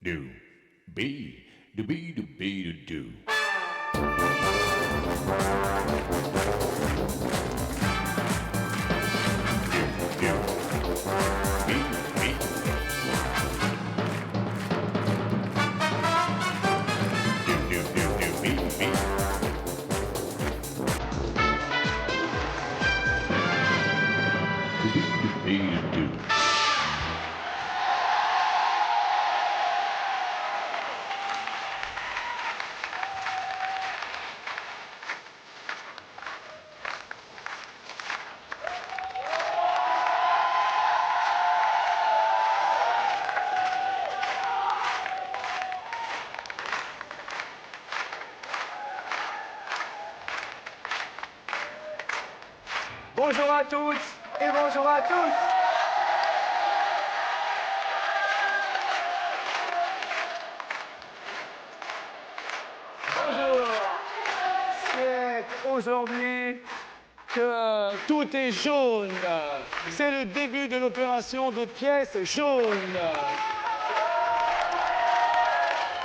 Do, be, do, be, do, be, do, do. Bonjour à toutes et bonjour à tous. Bonjour. C'est aujourd'hui que tout est jaune. C'est le début de l'opération de pièces jaunes.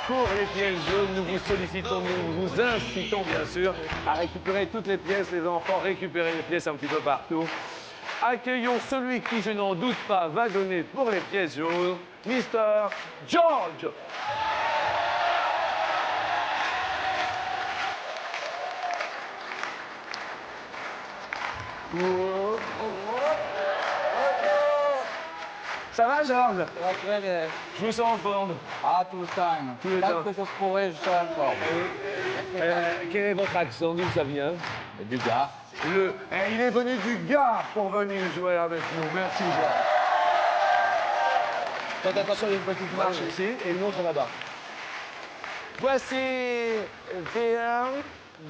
Pour les pièces jaunes, nous vous sollicitons, nous vous incitons bien sûr à récupérer toutes les pièces, les enfants, récupérer les pièces un petit peu partout. Accueillons celui qui, je n'en doute pas, va donner pour les pièces jaunes, Mr. George. Ça va, Georges? Très bien. Je vous sens en forme. Ah, tout le temps. Tout le temps. Tant que je pourrais, je serai en forme. Quel est votre accent? D'où ça vient? Du gars. Il est venu du Gard pour venir jouer avec nous. Merci, Georges. Faites attention, il y a une petite marche ici et une autre là-bas. Voici V1,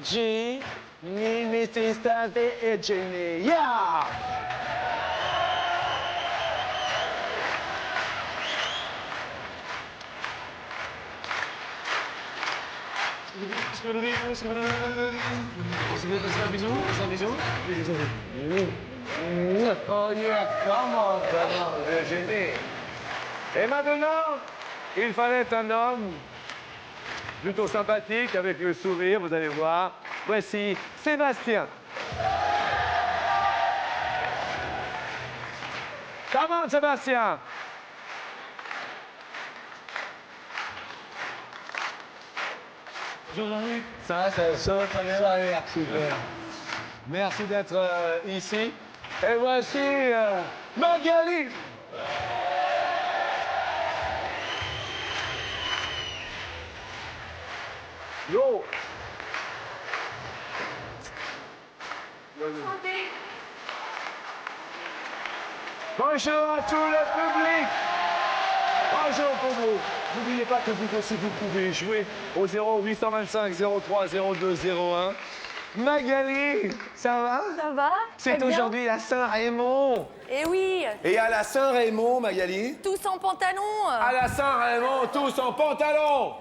G, Ministista et Jenny. Yeah! C'est un bisou? C'est un bisou? Oh yeah, comment? Virginie. Et maintenant, il fallait un homme plutôt sympathique, avec le sourire, vous allez voir. Voici Sébastien. Comment, Sébastien? Bonjour Jean-Luc. Ça va très bien, merci. Merci d'être ici. Et voici Magali. Yo. Bonjour à tout le public. Bonjour pour vous. N'oubliez pas que vous aussi vous pouvez jouer au 0825 03 02 01. Magali, ça va? Ça va? C'est Très bien. aujourd'hui la Saint-Raymond. Eh oui, Et à la Saint-Raymond, Magali? tous en pantalon. À la Saint-Raymond, tous en pantalon.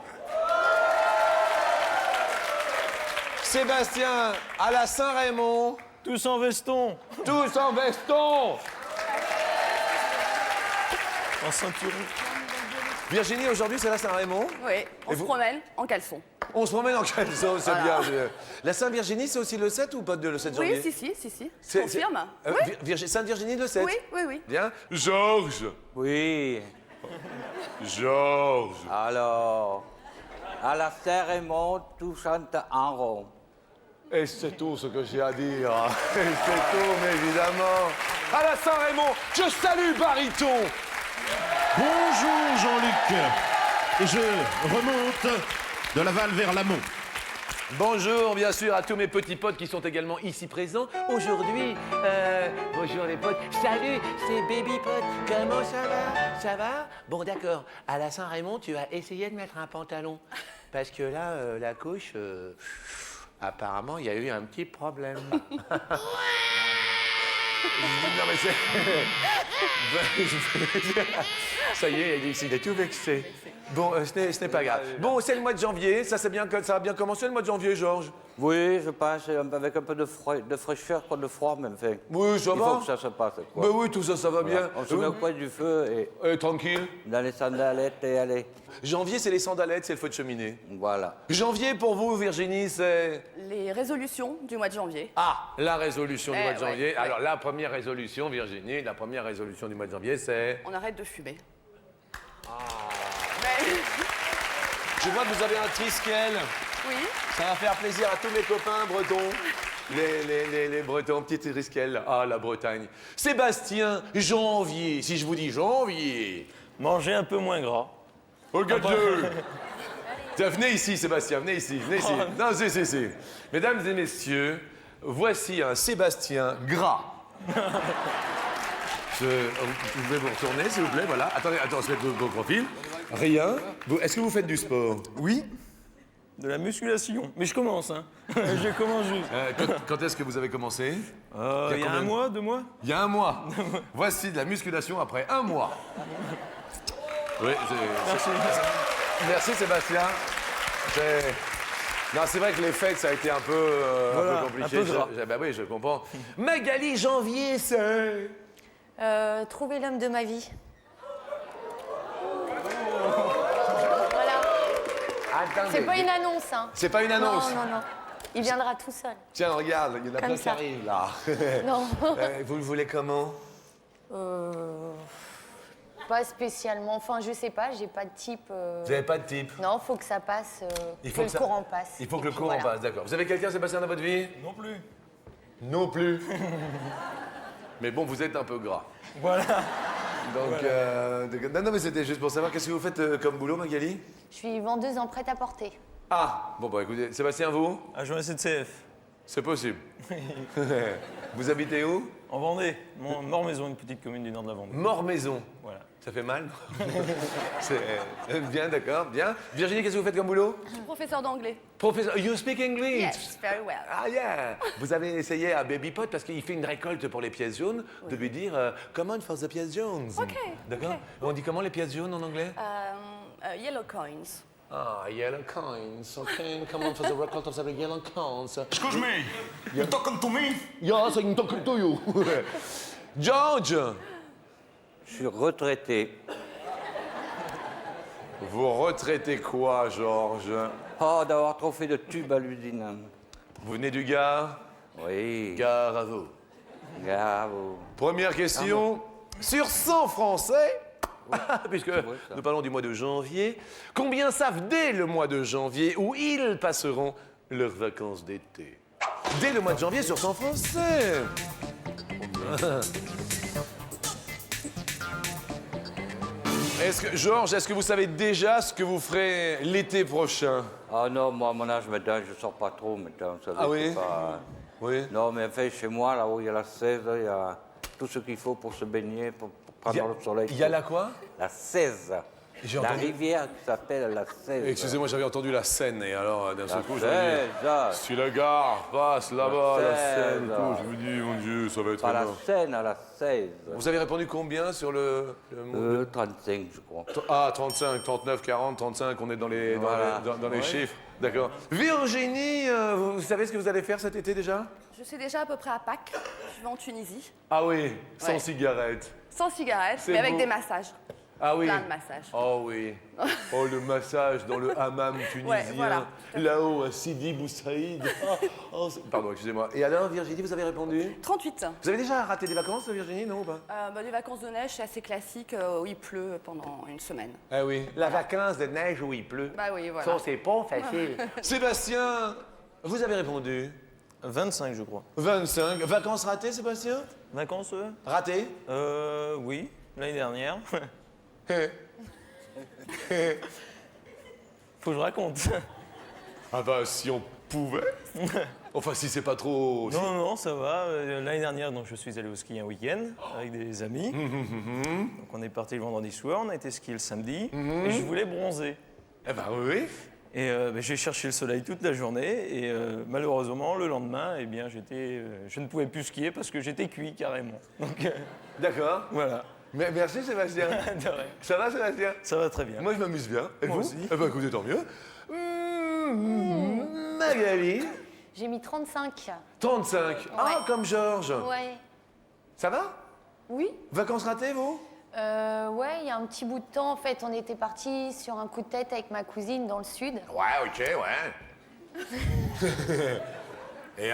Sébastien, à la Saint-Raymond, Tous en veston. tous en veston. En ceinturon. Virginie, aujourd'hui, c'est la Saint-Raymond. Oui, on Et se vous promène en caleçon. On se promène en caleçon, c'est Voilà. bien. La Saint-Virginie, c'est aussi le 7 ou pas le 7 janvier? Oui, si. C'est- Confirme. c'est- Oui. Sainte-Virginie, le 7. Oui. Bien. Georges. Oui. Georges. Alors, à la Saint-Raymond, tout chante en rond. Et c'est tout ce que j'ai à dire. Et c'est tout, mais évidemment. À la Saint-Raymond, je salue Bariton. Bonjour Jean-Luc. Et je remonte de Laval vers l'amont. Bonjour, bien sûr, à tous mes petits potes qui sont également ici présents. Aujourd'hui, bonjour les potes. Salut, c'est Baby Pote. Comment ça va? Ça va? Bon, d'accord. À la Saint-Raymond, tu as essayé de mettre un pantalon. Parce que là, la couche, apparemment, il y a eu un petit problème. Non, mais c'est... Ça y est, il est tout vexé. Bon, ce n'est pas grave. Bon, c'est le mois de janvier. Ça a bien commencé le mois de janvier, Georges. Oui, je pense, avec un peu de fraîcheur, pas de froid, même fait. Oui, ça Il va. faut que ça se passe, quoi. Ben oui, tout ça, ça va bien. On se met au coin du feu et Tranquille. dans les sandalettes et allez. Janvier, c'est les sandalettes, c'est le feu de cheminée. Voilà. Janvier, pour vous, Virginie, c'est... Les résolutions du mois de janvier. Ah, la résolution du mois de ouais, janvier. ouais. Alors, la première résolution, Virginie, la première résolution du mois de janvier, c'est... On arrête de fumer. Je vois que vous avez un triskel. Oui. Ça va faire plaisir à tous mes copains bretons. Les Bretons, petit triskel. Ah, la Bretagne. Sébastien, janvier. Si je vous dis janvier. Manger un peu moins gras. Regarde-le. Tiens, venez ici, Sébastien, venez ici, venez ici. Non, si. Mesdames et messieurs, voici un Sébastien gras. Vous pouvez vous retourner, s'il vous plaît, voilà. Attendez, on se met vos profils. Rien. Est-ce que vous faites du sport? Oui. De la musculation. Mais je commence, hein. Je commence juste. Quand est-ce que vous avez commencé? Il y a combien un mois, 2 mois. Il y a un mois. Voici de la musculation après un mois. Oui, Merci. merci Sébastien. Non, c'est vrai que les fêtes, ça a été un peu, Voilà, un peu compliqué. un peu gras. Bah oui, je comprends. Magali, janvier, c'est... Trouver l'homme de ma vie. Voilà. Attendez. C'est pas une annonce, hein. C'est pas une annonce. Non. Il viendra tout seul. Tiens, regarde, il y en a Comme plein qui ça. arrivent, là. Non. Vous le voulez comment? Pas spécialement. Enfin, je sais pas, j'ai pas de type. Vous n'avez pas de type? Non, faut que ça passe. Il que le courant passe. Il faut Et que le puis courant voilà. passe, d'accord. Vous avez quelqu'un, Sébastien, dans votre vie? Non plus. Non plus. Mais bon, vous êtes un peu gras. Voilà. Donc, non, mais c'était juste pour savoir, qu'est-ce que vous faites comme boulot, Magali? Je suis vendeuse en prêt-à-porter. Ah, bon, bah écoutez, Sébastien, vous? Agent SNCF. C'est possible. Vous habitez où? En Vendée. Mort-Maison, une petite commune du nord de la Vendée. Mort-Maison. Voilà. Ça fait mal? Bien, d'accord, bien. Virginie, qu'est-ce que vous faites comme boulot? Professeur d'anglais. Professeur, you speak English? Yes, very well. Ah, yeah! Vous avez essayé à Baby Pot, parce qu'il fait une récolte pour les pièces jaunes, de lui dire Come on for the pièces jaunes. Ok, D'accord? ok. On dit comment les pièces jaunes en anglais? Yellow coins. Ah, yellow coins. Okay, come on for the record of the yellow coins. Excuse me, you talking to me? Yes, I'm talking to you. George, Je suis retraité. vous retraitez quoi, Georges? Oh, d'avoir trop fait de tubes à l'usine. Vous venez du Gard? Oui. Gare à vous. Bravo. Première question. Sur 100 Français, puisque ça. nous parlons du mois de janvier, combien savent dès le mois de janvier où ils passeront leurs vacances d'été? Dès le mois de janvier sur 100 Français. Georges, est-ce que vous savez déjà ce que vous ferez l'été prochain? Ah non, moi, à mon âge, maintenant, je sors pas trop, maintenant. Vous savez, Ah oui? c'est pas- Oui. Non, mais enfin, chez moi, là où il y a la 16, il y a tout ce qu'il faut pour se baigner, pour prendre le soleil. Il y a la quoi? La 16. J'ai La entendu- rivière qui s'appelle la 16. Excusez-moi, j'avais entendu la Seine et alors d'un seul La coup, j'avais dit, 16. si la gare passe là-bas, la Seine, Seine. tout, je me dis, mon Dieu, ça va être Pas la énorme. Seine, à la 16. Vous avez répondu combien sur le 35, je crois. Ah, 35, 39, 40, 35, on est dans les, Voilà. dans les chiffres. D'accord. Virginie, vous savez ce que vous allez faire cet été déjà? Je suis déjà à peu près à Pâques. Je vais en Tunisie. Ah oui, sans Ouais. cigarette. Sans cigarette, C'est mais avec beau. des massages. Ah oui. Plein de massages. Oh oui. Oh, le massage dans le hammam tunisien. voilà. Là-haut, à Sidi Boussaïd. Pardon, excusez-moi. Et alors, Virginie, vous avez répondu? 38. Vous avez déjà raté des vacances, Virginie, non ou pas? Des vacances de neige, c'est assez classique où il pleut pendant une semaine. Ah oui. La vacance de neige où il pleut. Bah oui, voilà. Ça, c'est pas facile. Sébastien, vous avez répondu? 25, je crois. 25. Vacances ratées, Sébastien? Vacances, Ratées? oui. L'année dernière. Faut que je raconte. Ah bah, si on pouvait. Enfin, si c'est pas trop... Non, ça va. L'année dernière, donc, je suis allé au ski un week-end avec des amis. Donc on est parti le vendredi soir, on a été skier le samedi. Et je voulais bronzer. Eh ben oui. Et j'ai cherché le soleil toute la journée. Et malheureusement, le lendemain, je ne pouvais plus skier parce que j'étais cuit carrément. Donc D'accord. voilà. Merci Sébastien. De rien. Ça va Sébastien? Ça va très bien. Moi je m'amuse bien. Et Moi vous? aussi. Eh ben écoutez, tant mieux. Magali, J'ai mis 35. 35. Ah, Ouais. comme Georges. Ouais. Ça va? Oui. Vacances ratées, vous? Ouais, il y a un petit bout de temps, en fait, on était partis sur un coup de tête avec ma cousine dans le sud. Ouais, ok, ouais. et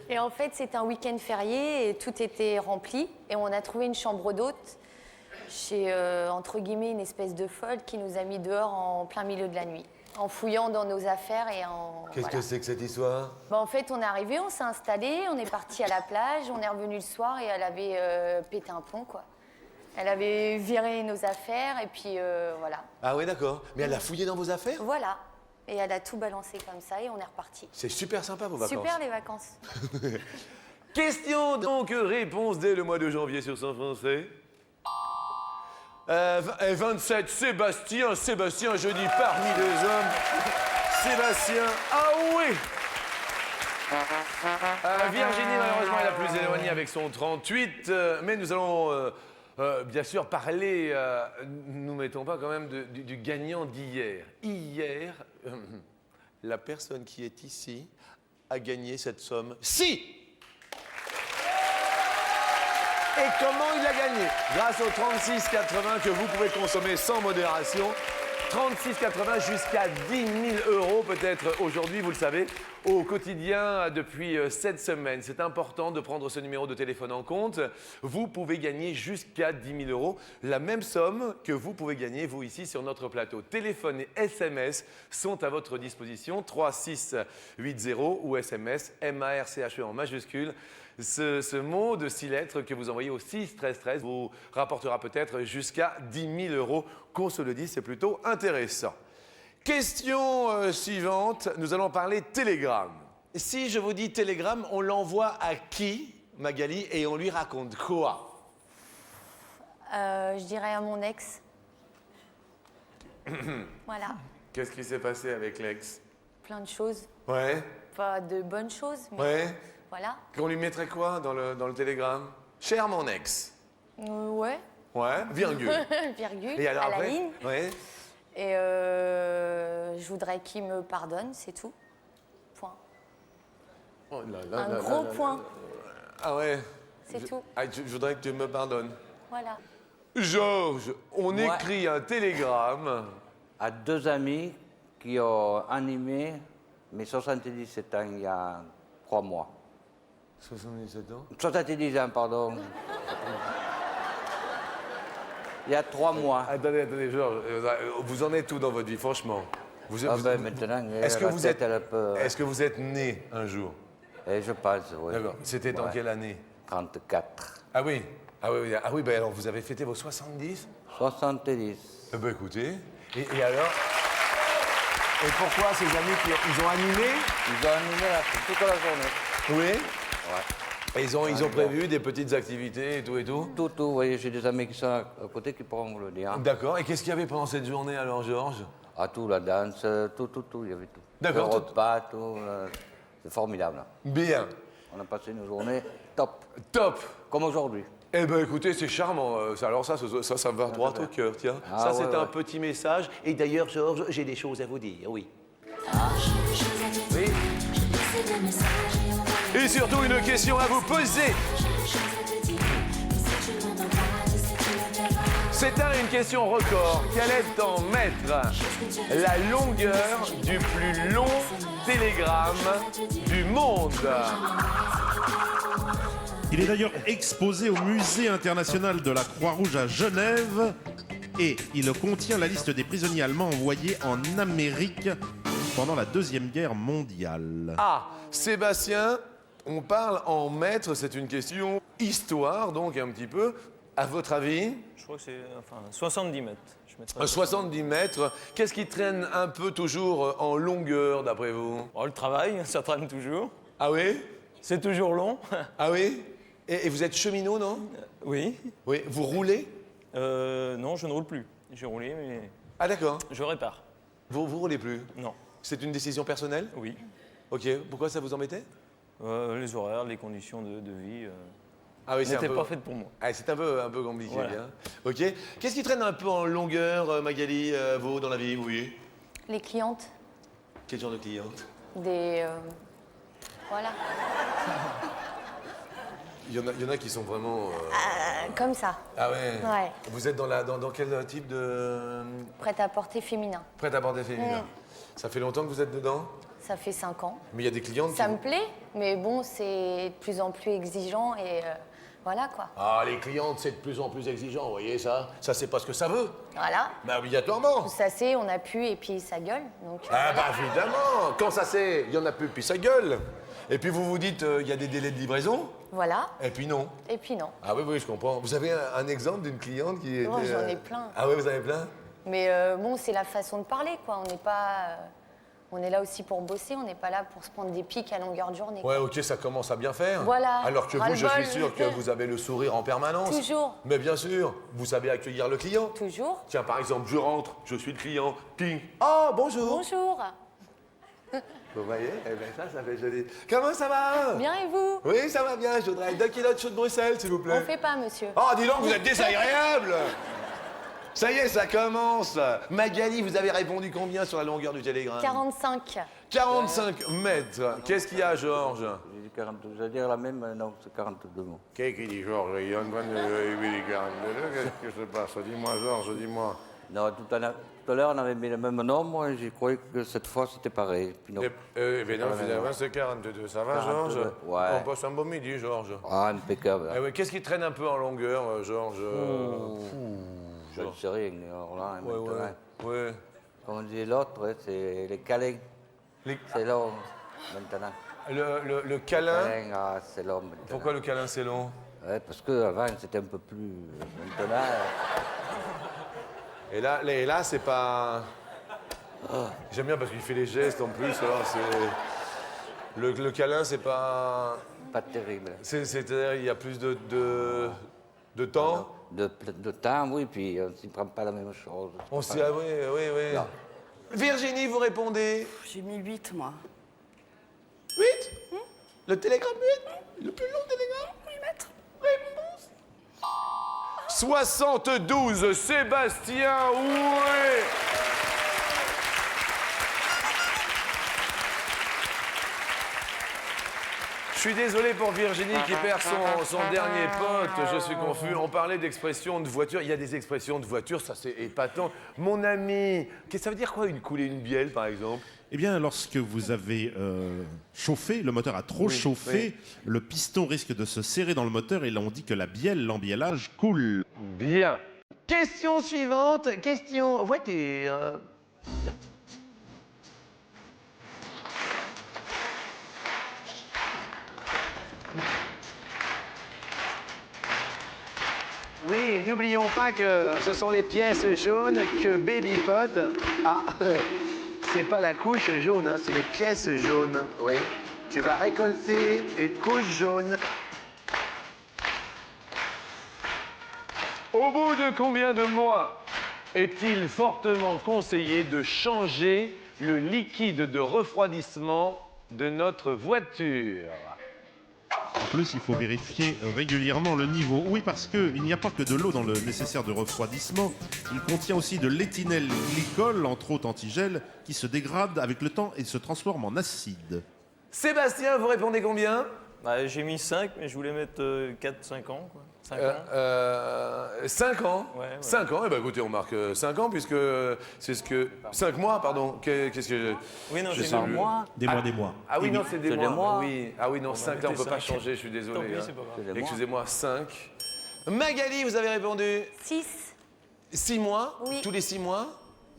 Et en fait, c'était un week-end férié et tout était rempli. Et on a trouvé une chambre d'hôte chez, entre guillemets, une espèce de folle qui nous a mis dehors en plein milieu de la nuit, en fouillant dans nos affaires et en... Qu'est-ce voilà. que c'est que cette histoire? Bah, en fait, on est arrivé, on s'est installé, on est parti à la plage, on est revenu le soir et elle avait pété un plomb, quoi. Elle avait viré nos affaires et puis voilà. Ah oui, d'accord. Mais elle a fouillé dans vos affaires? Voilà. Et elle a tout balancé comme ça et on est reparti. C'est super sympa vos vacances. Super les vacances. Question donc réponse dès le mois de janvier sur 100 Français. 27, Sébastien, je dis parmi les hommes. Sébastien, ah oui. Virginie, malheureusement, est la plus éloignée avec son 38. Mais nous allons bien sûr parler, nous mettons pas quand même du gagnant d'hier. Hier, la personne qui est ici a gagné cette somme. Si! Et comment il a gagné? Grâce au 36,80 que vous pouvez consommer sans modération. 36,80 jusqu'à 10 000 € peut-être aujourd'hui, vous le savez, au quotidien depuis 7 semaines. C'est important de prendre ce numéro de téléphone en compte. Vous pouvez gagner jusqu'à 10 000 €, la même somme que vous pouvez gagner, vous, ici, sur notre plateau. Téléphone et SMS sont à votre disposition, 3680 ou SMS MARCHE en majuscule. Ce mot de 6 lettres que vous envoyez au 6 13 13 vous rapportera peut-être jusqu'à 10 000 €. Qu'on se le dise, c'est plutôt intéressant. Question suivante, nous allons parler Telegram. Si je vous dis Telegram, on l'envoie à qui, Magali, et on lui raconte quoi? Je dirais à mon ex. Voilà. Qu'est-ce qui s'est passé avec l'ex? Plein de choses. Ouais, Pas de bonnes choses, mais ouais. voilà. Qu'on lui mettrait quoi dans le télégramme? Cher mon ex. Ouais. Ouais, virgule. Virgule, Et alors à la après? ligne. Ouais. Et je voudrais qu'il me pardonne, c'est tout. Point. Oh là là Un là gros là là point. là. Ah ouais. C'est tout. Ah, je voudrais que tu me pardonnes. Voilà. Georges, on Moi- écrit un télégramme. À 2 amis qui ont animé mes 77 ans il y a 3 mois. 77 ans. 70 ans, pardon. Il y a 3 mois. Attendez, Georges, vous en êtes où dans votre vie, franchement? Ah ben maintenant, Est-ce que la vous tête, êtes, elle a peur. est-ce que vous êtes né un jour? Et je pense, oui. D'accord. C'était dans Ouais. quelle année? 34. Ah oui. Ah oui, ben alors vous avez fêté vos 70? 70. Eh ben écoutez. Et alors? Et pourquoi ces amis ils ont animé? Ils ont animé toute la journée. Oui. Ouais. Et ils ont prévu des petites activités et tout et tout? Tout, vous voyez, j'ai des amis qui sont à côté qui pourront vous le dire. D'accord. Et qu'est-ce qu'il y avait pendant cette journée alors, Georges? Ah, tout, la danse, tout, il y avait tout. D'accord, Le tout. repas, tout. C'est formidable. Bien. On a passé une journée top, Top. comme aujourd'hui. Eh ben écoutez, c'est charmant. Alors ça me va droit au cœur, tiens. Ah, ça, ouais, c'est un ouais. petit message. Et d'ailleurs, Georges, j'ai des choses à vous dire, oui. Oui. Et surtout, une question à vous poser. C'est une question record. Quelle est en mètres la longueur du plus long télégramme du monde? Il est d'ailleurs exposé au Musée international de la Croix-Rouge à Genève et il contient la liste des prisonniers allemands envoyés en Amérique pendant la Deuxième Guerre mondiale. Ah, Sébastien, on parle en mètres, c'est une question histoire, donc un petit peu. À votre avis, Je crois que c'est 70 mètres. Je mettrais 70 mètres, qu'est-ce qui traîne un peu toujours en longueur, d'après vous? Bon, le travail, ça traîne toujours. Ah oui? C'est toujours long. Ah oui? Et vous êtes cheminot, non? Oui. Oui. Vous roulez? Non, je ne roule plus. J'ai roulé, mais Ah d'accord. je répare. Vous roulez plus? Non. C'est une décision personnelle? Oui. Ok. Pourquoi ça vous embêtait? Les horaires, les conditions de vie. Ah oui, c'est un n'était peu- pas faite pour moi. Ah, c'est un peu compliqué. Voilà. Hein. Ok. Qu'est-ce qui traîne un peu en longueur, Magali, vous, dans la vie, oui? Les clientes, Quel genre de cliente? des. Voilà, Il y en a qui sont vraiment... comme ça, Ah ouais. Ouais. Vous êtes dans quel type de... prête à porter féminin. Prêt-à-porter féminin? Ça fait longtemps que vous êtes dedans? Ça fait 5 ans. Mais il y a des clientes Ça qui... me plaît, mais bon, c'est de plus en plus exigeant et voilà quoi. Ah, les clientes, c'est de plus en plus exigeant, vous voyez ça? Ça, c'est pas ce que ça veut. Voilà, Mais obligatoirement. ça c'est, on appuie et puis ça gueule. Donc, Ah voilà. bah évidemment. Quand ça c'est, il y en a plus, puis ça gueule. Et puis vous vous dites, il y a des délais de livraison, Voilà, et puis non. et puis non. Ah oui, oui, je comprends. Vous avez un exemple d'une cliente qui était... Oh, j'en ai plein. Ah oui, vous en avez plein? Mais bon, c'est la façon de parler quoi. On n'est pas. On est là aussi pour bosser, on n'est pas là pour se prendre des pics à longueur de journée. Ouais, ok, ça commence à bien faire. Voilà. Alors que vous, je Ras-le-bol. suis sûr que vous avez le sourire en permanence. Toujours. Mais bien sûr, vous savez accueillir le client. Toujours. Tiens, par exemple, je rentre, je suis le client. Ting. Oh, bonjour. Bonjour. Vous voyez? Eh bien, ça fait joli. Comment ça va? Bien et vous? Oui, ça va bien. Je voudrais 2 kilos de chou de Bruxelles, s'il vous plaît. On fait pas, monsieur. Oh, dis donc, vous êtes désagréable! Ça y est, ça commence. Magali, vous avez répondu combien sur la longueur du télégramme? 45. 45 mètres. Qu'est-ce qu'il y a, Georges? J'ai dit 42, j'allais dire la même, non, c'est 42 mots. Qu'est-ce qu'il dit, Georges? Il est en train de les 42. Qu'est-ce qui se passe? Dis-moi, Georges, dis-moi. Non, tout à l'heure, on avait mis le même nombre et j'ai cru que cette fois, c'était pareil. Puis non. Mais non, finalement, c'est 42. Ça va, 42, Georges? ouais. On passe un bon midi, Georges. Ah, impeccable. Eh ouais, qu'est-ce qui traîne un peu en longueur, Georges? Je ne sais rien, alors là, Ouais, maintenant. ouais. Ouais. Comme disait l'autre, ouais, c'est les câlins. C'est long, maintenant. Le câlin. Câlin, ah, c'est long maintenant. Pourquoi le câlin, c'est long? Ouais, parce qu'avant, c'était un peu plus... Maintenant, Et là, c'est pas... J'aime bien parce qu'il fait les gestes en plus. Alors c'est... Le câlin, c'est pas... pas terrible. C'est-à-dire, il y a plus de temps. De temps, oui, puis on ne prend pas la même chose. On se dit, ah oui, oui, oui. Non. Virginie, vous répondez J'ai mis 8, moi. 8 Le télégramme 8 Le plus long télégramme 8 mètres. Réponse 72, Sébastien, ouais. Je suis désolé pour Virginie qui perd son dernier pote, je suis confus. On parlait d'expressions de voiture, il y a des expressions de voiture, ça c'est épatant. Mon ami, qu'est-ce que ça veut dire quoi, une coulée, une bielle par exemple? Eh bien, lorsque vous avez chauffé, le moteur a trop chauffé, le piston risque de se serrer dans le moteur et là on dit que la bielle, l'embiellage, coule. Bien. Question suivante, question voiture. Oui, n'oublions pas que ce sont les pièces jaunes que Babypod a. C'est pas la couche jaune, hein, c'est les pièces jaunes. Oui. Tu vas récolter une couche jaune. Au bout de combien de mois est-il fortement conseillé de changer le liquide de refroidissement de notre voiture? En plus, il faut vérifier régulièrement le niveau. Oui, parce qu'il n'y a pas que de l'eau dans le nécessaire de refroidissement. Il contient aussi de l'éthynène glycol, entre autres antigel, qui se dégrade avec le temps et se transforme en acide. Sébastien, vous répondez combien? Bah, j'ai mis 5, mais je voulais mettre 4-5 ans. Quoi. 5 ans. 5 ans. Ouais, ouais. 5 ans, eh ben écoutez, on marque 5 ans puisque c'est ce que... 5 mois, pardon. Qu'est-ce que... Oui, non, je j'ai sais mis plus. Des mois, des mois. Ah oui, non, c'est des C'est des mois. mois. Oui. Ah oui, non, 5 ans, on ne peut pas mettez changer, je suis désolé. Tant pis, hein. c'est pas grave. C'est des mois. Excusez-moi, 5. Magali, vous avez répondu 6. 6 mois. Oui. Tous les 6 mois.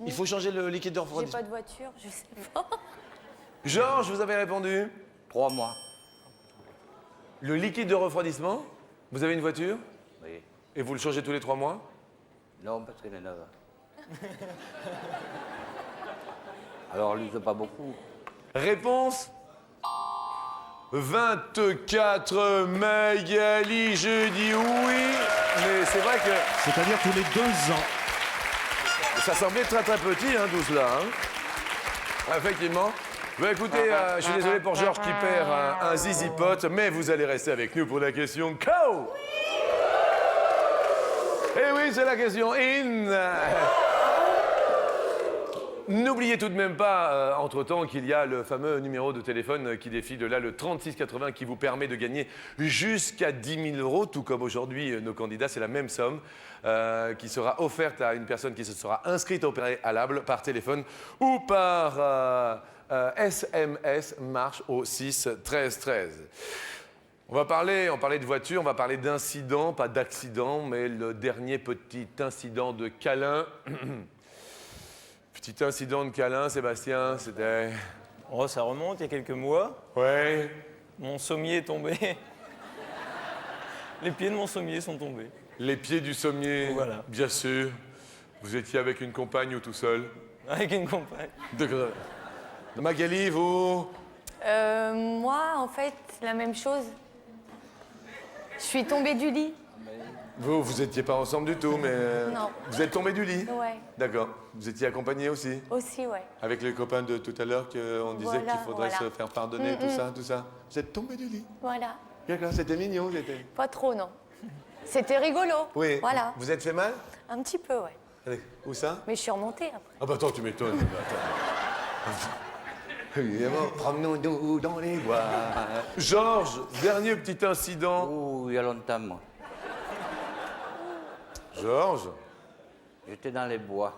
Il faut changer le liquide de J'ai refroidissement. pas de voiture, je sais pas. Georges, vous avez répondu 3 mois. le liquide de refroidissement. Vous avez une voiture Oui. et vous le changez tous les 3 mois. Non, parce qu'elle est neuve. Alors, on l'use pas beaucoup. Réponse 24 Magali, je dis oui. Mais c'est vrai que C'est-à-dire tous les 2 ans. ça semblait très très petit, hein, tout cela. Hein. Effectivement. Bah écoutez, je suis désolé pour Georges qui perd un zizi pot, mais vous allez rester avec nous pour la question KO. Eh oui, c'est la question in. N'oubliez tout de même pas, entre-temps, qu'il y a le fameux numéro de téléphone qui défile de là, le 3680, qui vous permet de gagner jusqu'à 10 000 €, tout comme aujourd'hui nos candidats, c'est la même somme qui sera offerte à une personne qui se sera inscrite au préalable par téléphone ou par SMS, marche au 6 13 13. On parlait de voiture, on va parler d'incident, pas d'accident, mais le dernier petit incident de câlin. Petit incident de câlin, Sébastien, c'était... Oh, ça remonte, il y a quelques mois. Ouais. Mon sommier est tombé. Les pieds de mon sommier sont tombés. Les pieds du sommier, Voilà. bien sûr. Vous étiez avec une compagne ou tout seul? Avec une compagne. Magali, vous? Moi, en fait, la même chose. Je suis tombée du lit. Vous étiez pas ensemble du tout, mais... Non. Vous êtes tombé du lit? Ouais, D'accord. Vous étiez accompagné aussi? aussi, ouais. Avec les copains de tout à l'heure qu'on disait Voilà, qu'il faudrait voilà. se faire pardonner, tout ça. Vous êtes tombé du lit? Voilà. D'accord, c'était mignon, c'était... Pas trop, non. C'était rigolo. Oui. Voilà. Vous êtes fait mal? Un petit peu, ouais. Allez, où ça? Mais je suis remontée après. Ah bah attends, tu m'étonnes. Évidemment, promenons-nous dans les bois. Georges, dernier petit incident. Oh, il y a longtemps, moi. Georges, J'étais dans les bois.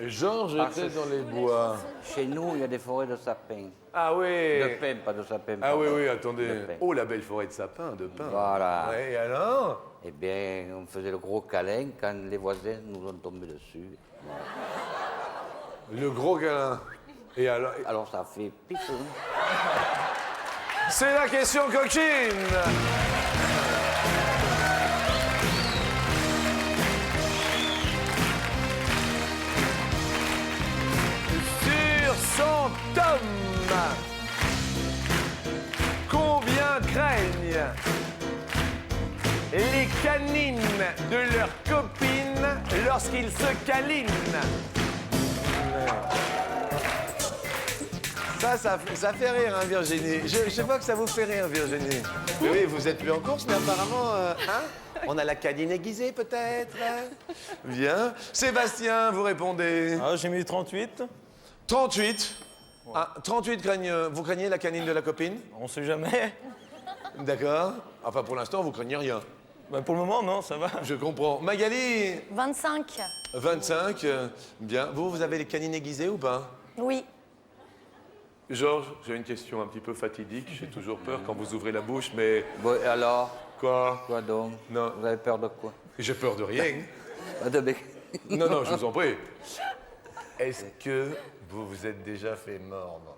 Georges était dans les bois. Chez nous, il y a des forêts de sapins. Ah De oui. pins, pas de sapins. Ah oui, pardon. oui, attendez. De pins. Oh, la belle forêt de sapins, de pins. Voilà. Ouais, et alors? Eh bien, on faisait le gros câlin quand les voisins nous ont tombé dessus. Le gros câlin. Et alors? Alors ça fait pif. Hein. C'est la question coquine. Sur 100 tomes, combien craignent les canines de leurs copines lorsqu'ils se câlinent? Ça fait rire, hein, Virginie. Je sais pas que ça vous fait rire, Virginie. Mais oui, vous êtes plus en course, mais apparemment, on a la canine aiguisée, peut-être. Hein. Bien. Sébastien, vous répondez. Ah, j'ai mis 38. 38. Ah, 38 vous craignez la canine de la copine? On sait jamais. D'accord. Enfin, pour l'instant, vous craignez rien. Bah, pour le moment, non, ça va. Je comprends. Magali, 25. 25. Bien. Vous avez les canines aiguisées ou pas? Oui. Georges, j'ai une question un petit peu fatidique. J'ai toujours peur quand vous ouvrez la bouche, mais... Bon, et alors, Quoi? quoi donc? Non. Vous avez peur de quoi? J'ai peur de rien. Ah, de bec. Non, non, je vous en prie. Est-ce que vous vous êtes déjà fait mordre?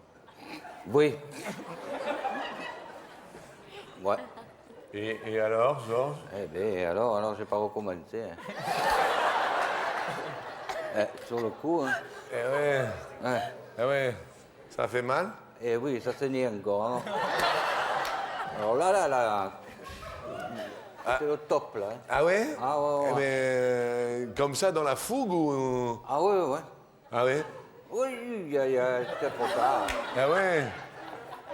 Oui. Ouais. Et alors, Georges? Eh bien, alors j'ai pas recommencé. Hein. Sur le coup, hein. Eh ouais, Ouais. eh ouais. Ça fait mal? Eh oui, ça saignait encore. Hein. Alors là. C'est le top, là. Hein. Ah ouais? Ah ouais, ouais. Eh ben, comme ça, dans la fougue ou... Ah oui, ouais. Ah ouais? Oui, c'était trop tard. Ah ouais?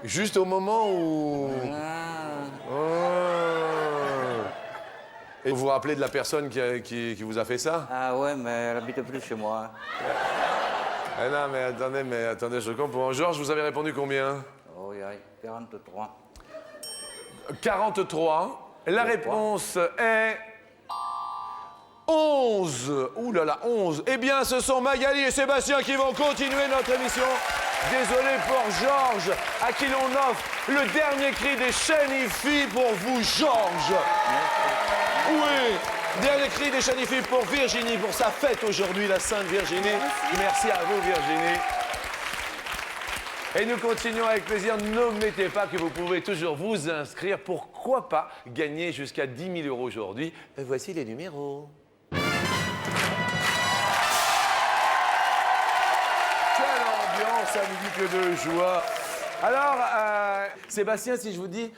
Juste au moment où... Ah. Oh. Et vous vous rappelez de la personne qui vous a fait ça? Ah ouais, mais elle habite plus chez moi. Ah non, mais attendez, je comprends. Georges, vous avez répondu combien? Oh, il y a 43. 43. La réponse est 11. Ouh là là, 11. Eh bien, ce sont Magali et Sébastien qui vont continuer notre émission. Désolé pour Georges, à qui l'on offre le dernier cri des Chenifis pour vous, Georges. Oui, dernier cri des Chenifis pour Virginie, pour sa fête aujourd'hui, la Sainte Virginie. Merci à vous, Virginie. Et nous continuons avec plaisir. N'omettez pas que vous pouvez toujours vous inscrire. Pourquoi pas gagner jusqu'à 10 000 € aujourd'hui? Voici les numéros. Quelle ambiance à midi que de joie. Alors, Sébastien, si je vous dis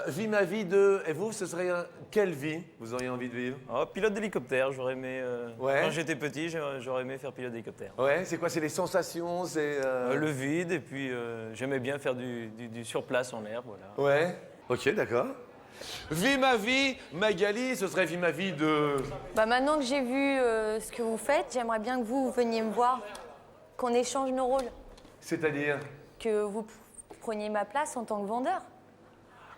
Vie ma vie de... Et vous, ce serait quelle vie vous auriez envie de vivre? Oh, pilote d'hélicoptère, j'aurais aimé. Ouais. Quand j'étais petit, j'aurais aimé faire pilote d'hélicoptère. Ouais, c'est quoi? C'est les sensations, c'est... Le vide, et puis j'aimais bien faire du surplace en l'air, voilà. Ouais, ok, d'accord. Vie ma vie, Magali, ce serait vie ma vie de... Bah, maintenant que j'ai vu ce que vous faites, j'aimerais bien que vous veniez me voir, qu'on échange nos rôles, C'est-à-dire? que vous preniez ma place en tant que vendeur,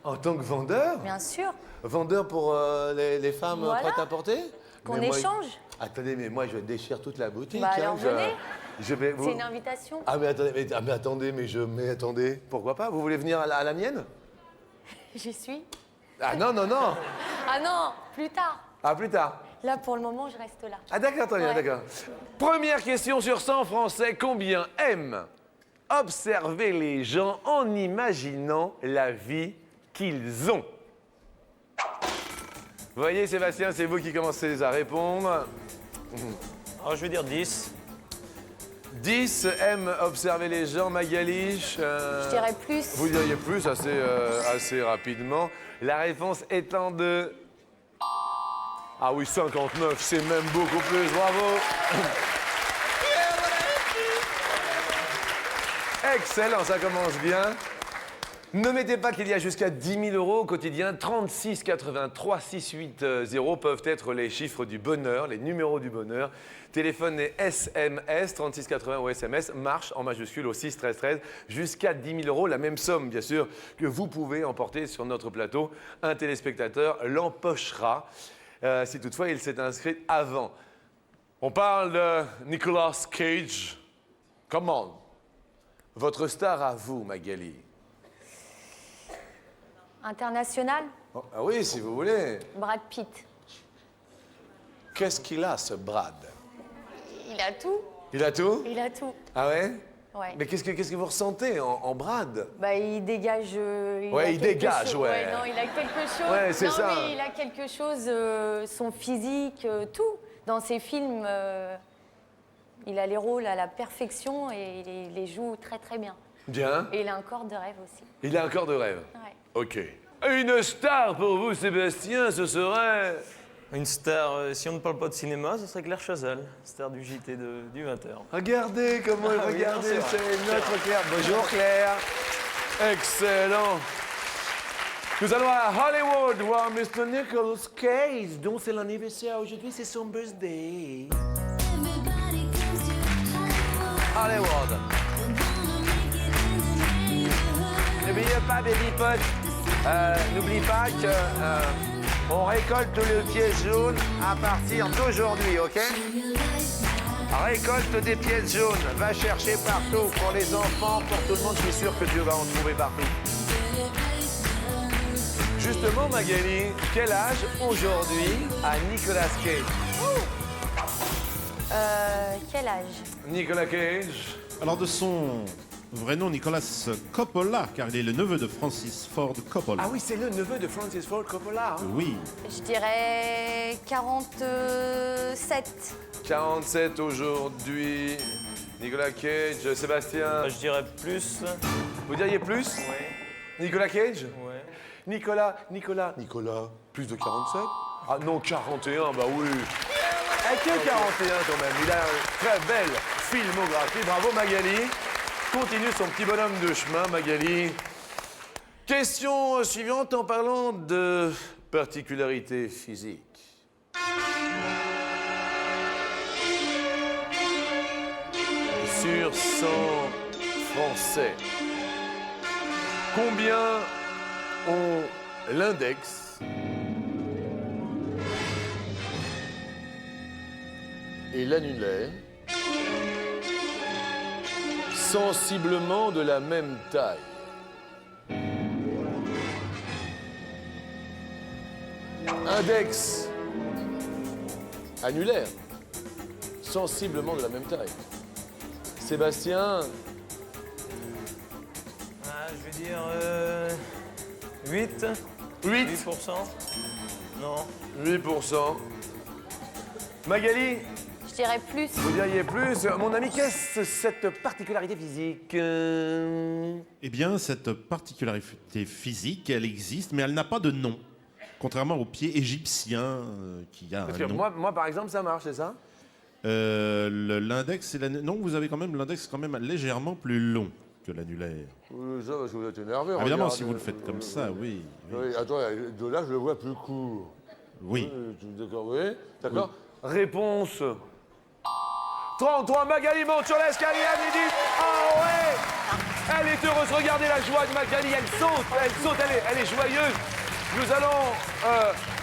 En tant que vendeur? bien sûr, Vendeur pour les femmes Voilà. prêtes à porter? qu'on Mais moi- échange. Attendez, mais moi je déchire toute la boutique. Bah, alors je, venez. je vais vous... C'est une invitation. Ah mais attendez, mais attendez, pourquoi pas? Vous voulez venir à la mienne? J'y suis. Ah non, non, non. Ah non, plus tard. Ah plus tard. Là, pour le moment, je reste là. Ah d'accord, très bien, Ouais. d'accord. Première question sur 100 français, combien aiment observer les gens en imaginant la vie qu'ils ont? Vous voyez Sébastien, c'est vous qui commencez à répondre. Alors je vais dire 10. 10 aiment observer les gens, Magali. Je dirais plus. Vous diriez plus assez rapidement. La réponse étant de... Ah oui, 59, c'est même beaucoup plus, bravo. Excellent, ça commence bien. Ne mettez pas qu'il y a jusqu'à 10 000 euros au quotidien. 36 83 680 peuvent être les chiffres du bonheur, les numéros du bonheur. Téléphone et SMS, 3680 ou SMS, marche en majuscule au 6 13 13 jusqu'à 10 000 euros. La même somme, bien sûr, que vous pouvez emporter sur notre plateau. Un téléspectateur l'empochera si toutefois il s'est inscrit avant. On parle de Nicolas Cage. Comment? Votre star à vous, Magali. International, Oh, ah oui, si vous voulez. Brad Pitt. Qu'est-ce qu'il a, ce Brad? Il a tout. Il a tout? Il a tout. Ah ouais? Ouais. Mais qu'est-ce que vous ressentez en Brad? Bah, il dégage. Ouais, a il quelque dégage, chose- ouais. Non, il a quelque chose. Ouais, c'est non, ça. mais il a quelque chose, son physique, tout. Dans ses films, il a les rôles à la perfection et il les joue très très bien. Bien. Et il a un corps de rêve aussi. Il a un corps de rêve. Ouais. Ok. Une star pour vous, Sébastien, ce serait... Une star, si on ne parle pas de cinéma, ce serait Claire Chazal, star du JT du 20h. Regardez comment Ah oui, regardez, non, c'est vrai. c'est notre Claire. Bonjour Claire. Excellent. Nous allons à Hollywood voir Mr. Nicolas Cage, dont c'est l'anniversaire aujourd'hui, c'est son birthday. Hollywood. N'oubliez pas, baby pote, n'oublie pas que on récolte le pièce jaune à partir d'aujourd'hui, ok? Récolte des pièces jaunes, va chercher partout pour les enfants, pour tout le monde, je suis sûr que tu vas en trouver partout. Justement, Magali, quel âge aujourd'hui a Nicolas Cage? Quel âge? Nicolas Cage. Alors de son vrai nom, Nicolas Coppola, car il est le neveu de Francis Ford Coppola. Ah oui, c'est le neveu de Francis Ford Coppola. hein. Oui. Je dirais 47. 47 aujourd'hui. Nicolas Cage, Sébastien. Je dirais plus. Vous diriez plus? Ouais. Nicolas Cage? Ouais. Nicolas, plus de 47? Ah non, 41, bah oui. Ah, que 41 quand même, il a une très belle filmographie. Bravo Magali. Continue son petit bonhomme de chemin, Magali. Question suivante en parlant de particularités physiques. Sur 100 Français, combien ont l'index et l'annulaire sensiblement de la même taille? Index, annulaire, sensiblement de la même taille. Sébastien, Ah, je vais dire 8. 8. 8%. Non. 8%. Magali, Je Je dirais plus. Vous diriez plus. Mon ami, qu'est-ce que cette particularité physique Eh bien, cette particularité physique, elle existe, mais elle n'a pas de nom. Contrairement au pied égyptien qui a Parce un que nom. moi, par exemple, ça marche, c'est ça? L'index et l'annulaire. Non, vous avez quand même l'index quand même légèrement plus long que l'annulaire. Oui, ça, parce que vous êtes énervé. Évidemment, regarde. si vous le faites comme ça, oui. Oui. Oui, attends, de là, je le vois plus court. Oui. D'accord, oui. D'accord. Réponse. 33, Magali monte sur l'escalier, elle dit ah ouais. Elle est heureuse, regardez la joie de Magali, elle saute, elle est joyeuse. Nous allons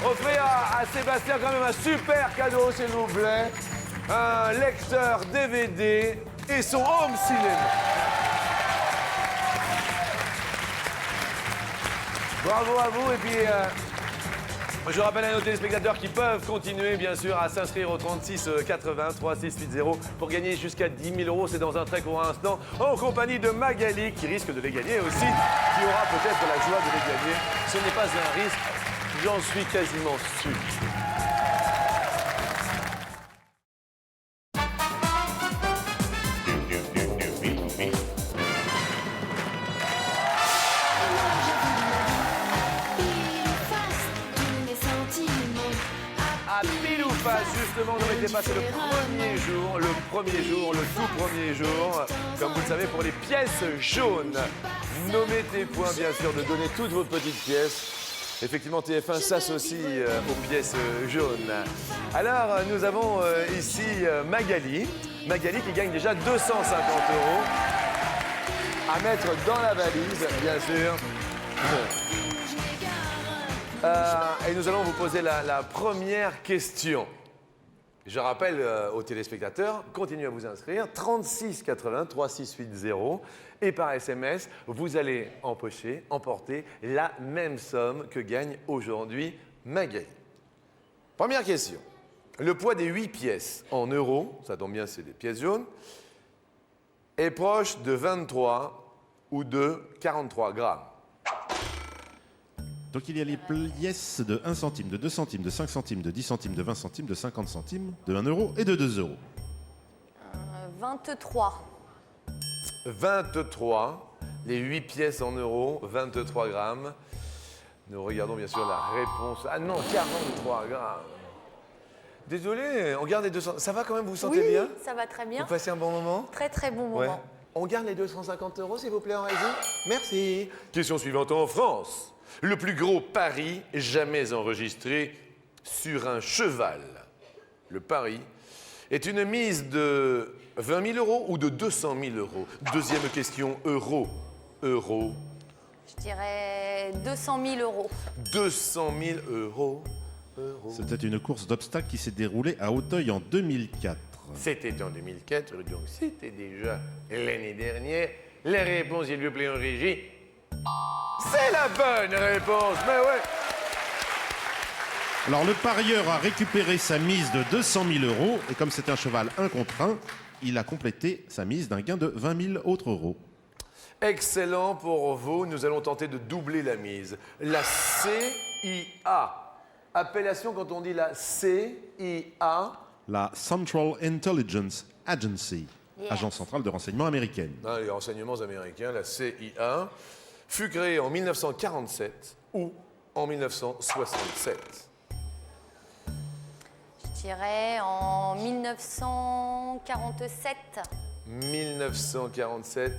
offrir à Sébastien quand même un super cadeau, s'il vous plaît. Un lecteur DVD et son home cinéma. Bravo à vous et puis je rappelle à nos téléspectateurs qui peuvent continuer bien sûr à s'inscrire au 36 80 3680 pour gagner jusqu'à 10 000 €. C'est dans un très court instant en compagnie de Magali qui risque de les gagner aussi, qui aura peut-être la joie de les gagner. Ce n'est pas un risque, j'en suis quasiment sûr. À pile ou face, justement, nous était passé le tout premier jour, comme vous le savez, pour les pièces jaunes. Nommez tes points, bien sûr, de donner toutes vos petites pièces. Effectivement, TF1 s'associe aux pièces jaunes. Alors, nous avons ici Magali. Magali qui gagne déjà 250 € à mettre dans la valise, bien sûr. Et nous allons vous poser la première question. Je rappelle aux téléspectateurs, continuez à vous inscrire, 36 80 3680 et par SMS, vous allez emporter la même somme que gagne aujourd'hui Magali. Première question. Le poids des 8 pièces en euros, ça tombe bien, c'est des pièces jaunes, est proche de 23 ou de 43 grammes. Donc il y a les pièces de 1 centime, de 2 centimes, de 5 centimes, de 10 centimes, de 20 centimes, de 50 centimes, de 1 € et de 2 €. 23. 23, les 8 pièces en euros, 23 grammes. Nous regardons bien sûr la réponse. Ah non, 43 grammes. Désolé, on garde les 200. Ça va quand même, vous vous sentez Oui, bien? ça va très bien. Vous passez un bon moment? Très très bon Ouais. moment. On garde les 250 €, s'il vous plaît, en régie? Merci. Question suivante en France. Le plus gros pari jamais enregistré sur un cheval. Le pari est une mise de 20 000 € ou de 200 000 €. Deuxième question, euro. Euro. Je dirais 200 000 €. 200 000 €. Euro. C'était une course d'obstacles qui s'est déroulée à Auteuil en 2004. C'était en 2004, donc c'était déjà l'année dernière. La réponse, s'il vous plaît, en régie. C'est la bonne réponse, mais ouais. Alors le parieur a récupéré sa mise de 200 000 € et comme c'est un cheval 1 contre 1, il a complété sa mise d'un gain de 20 000 autres euros. Excellent pour vous. Nous allons tenter de doubler la mise. La CIA. Appellation quand on dit la CIA. La Central Intelligence Agency, Yes. agence centrale de renseignement américaine. Les renseignements américains, la CIA, fut créée en 1947 ou en 1967. Je dirais en 1947. 1947.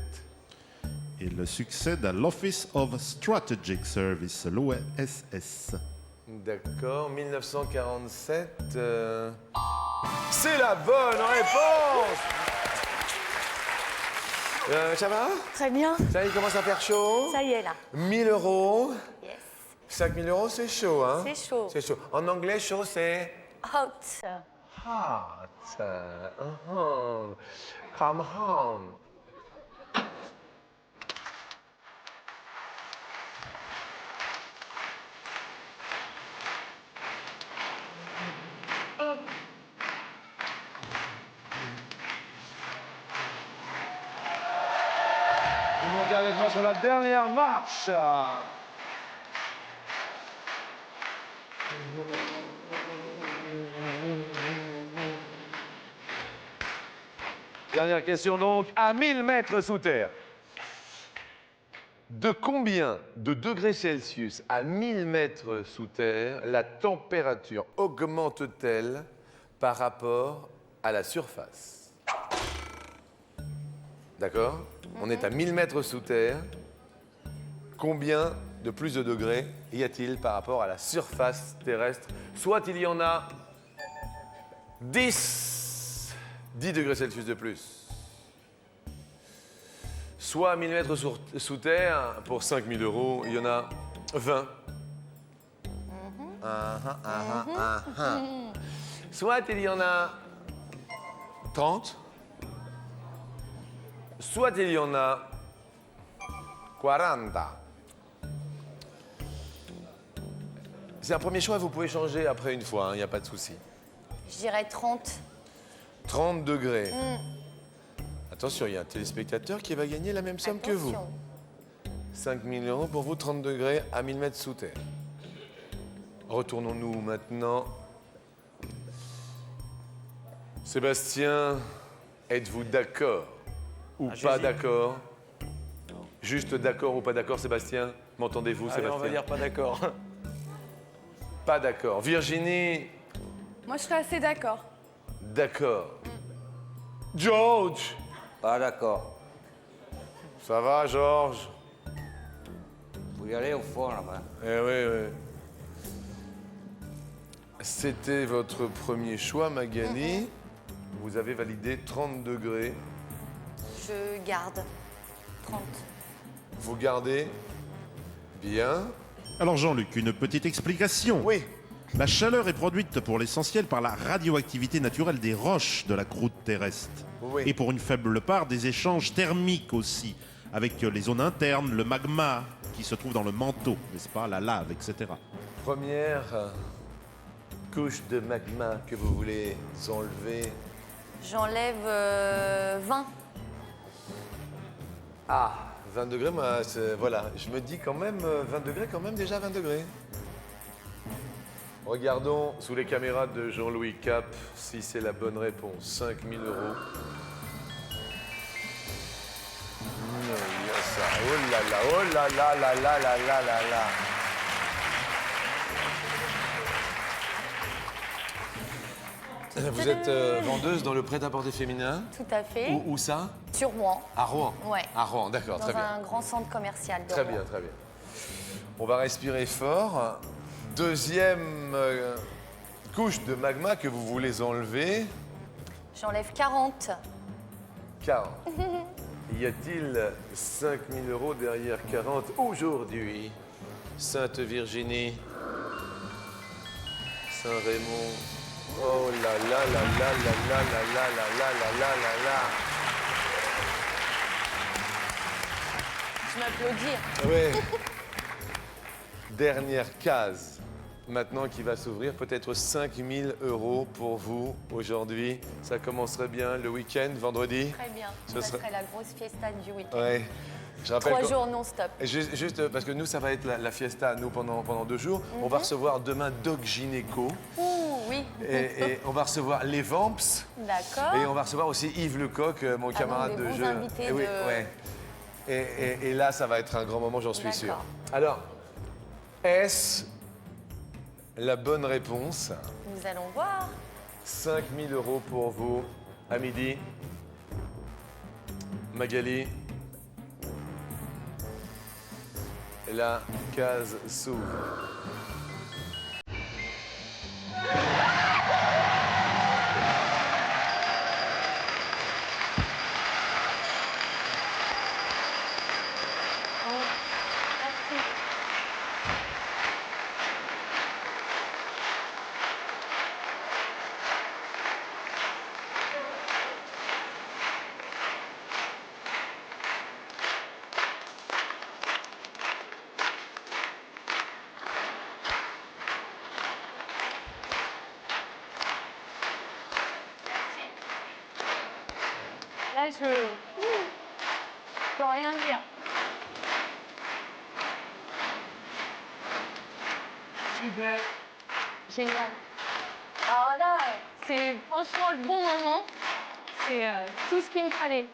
Il succède à l'Office of Strategic Service, l'OSS. D'accord, 1947. C'est la bonne réponse! Ça va? Très bien. Ça, il commence à faire chaud? Ça y est là. 1000 €. Yes. 5 000 €, c'est chaud, hein? C'est chaud. C'est chaud. En anglais, chaud, c'est Hot. hot. Come home. Vous montez avec moi sur la dernière marche. Dernière question donc, à 1000 mètres sous terre. De combien de degrés Celsius à 1000 mètres sous terre la température augmente-t-elle par rapport à la surface? D'accord? On est à 1000 mètres sous terre. Combien de plus de degrés y a-t-il par rapport à la surface terrestre? Soit il y en a 10 degrés Celsius de plus. Soit 1000 mètres sous terre, pour 5000 €, il y en a 20. Soit il y en a 30. Soit il y en a 40. C'est un premier choix, vous pouvez changer après une fois, il n'y a pas de souci. Je dirais 30. 30 degrés. Attention, il y a un téléspectateur qui va gagner la même somme que vous. Attention. 5000 € pour vous, 30 degrés à 1000 mètres sous terre. Retournons-nous maintenant. Sébastien, êtes-vous d'accord ou pas j'hésite. d'accord? Juste d'accord ou pas d'accord, Sébastien? M'entendez-vous, Allez, Sébastien? on va dire pas d'accord. Pas d'accord. Virginie, Moi, je serais assez d'accord. d'accord. George, Pas d'accord. ça va, Georges? Vous y allez au fond là-bas. Eh oui, oui. C'était votre premier choix, Magali. Vous avez validé 30 degrés. Je garde 30. Vous gardez bien. Alors Jean-Luc, une petite explication. Oui. La chaleur est produite pour l'essentiel par la radioactivité naturelle des roches de la croûte terrestre. Oui. Et pour une faible part, des échanges thermiques aussi, avec les zones internes, le magma qui se trouve dans le manteau, n'est-ce pas, la lave, etc. Première couche de magma que vous voulez enlever. J'enlève 20. Ah, 20 degrés, moi, voilà. Je me dis quand même, 20 degrés, quand même, déjà 20 degrés. Regardons sous les caméras de Jean-Louis Cap si c'est la bonne réponse. 5000 €. Il y a ça. Oh là là, oh là là là là là là là là. Vous êtes vendeuse dans le prêt-à-porter féminin. Tout à fait. Où ça? Sur Rouen. À Rouen. Ouais. À Rouen, d'accord, Dans très bien. un grand centre commercial de Très Rouen. bien, très bien. On va respirer fort. Deuxième couche de magma que vous voulez enlever. J'enlève 40. 40. Y a-t-il 5000 € derrière 40 aujourd'hui? Sainte-Virginie, Saint-Raymond. Oh là là là là là là là là là là là là là. Je m'applaudis. Oui. Dernière case, maintenant qui va s'ouvrir, peut-être 5000 € pour vous aujourd'hui. Ça commencerait bien le week-end, vendredi. Très bien. Ce Ça serait- serait la grosse fiesta du week-end. Ouais. Je rappelle 3 qu'en- jours non-stop. Juste parce que nous, ça va être la fiesta, nous, pendant 2 jours. On va recevoir demain Doc Gynéco. Ouh, oui. Et on va recevoir les Vamps. D'accord. Et on va recevoir aussi Yves Lecoq, mon camarade des de bons jeu. invités Et oui, de- ouais. Et là, ça va être un grand moment, j'en suis sûr. D'accord. Alors, est-ce la bonne réponse? Nous allons voir. 5000 € pour vous à midi. Magali. La case s'ouvre. Là, je peux rien dire. Génial. Alors là, c'est franchement le bon moment. C'est tout ce qu'il me fallait.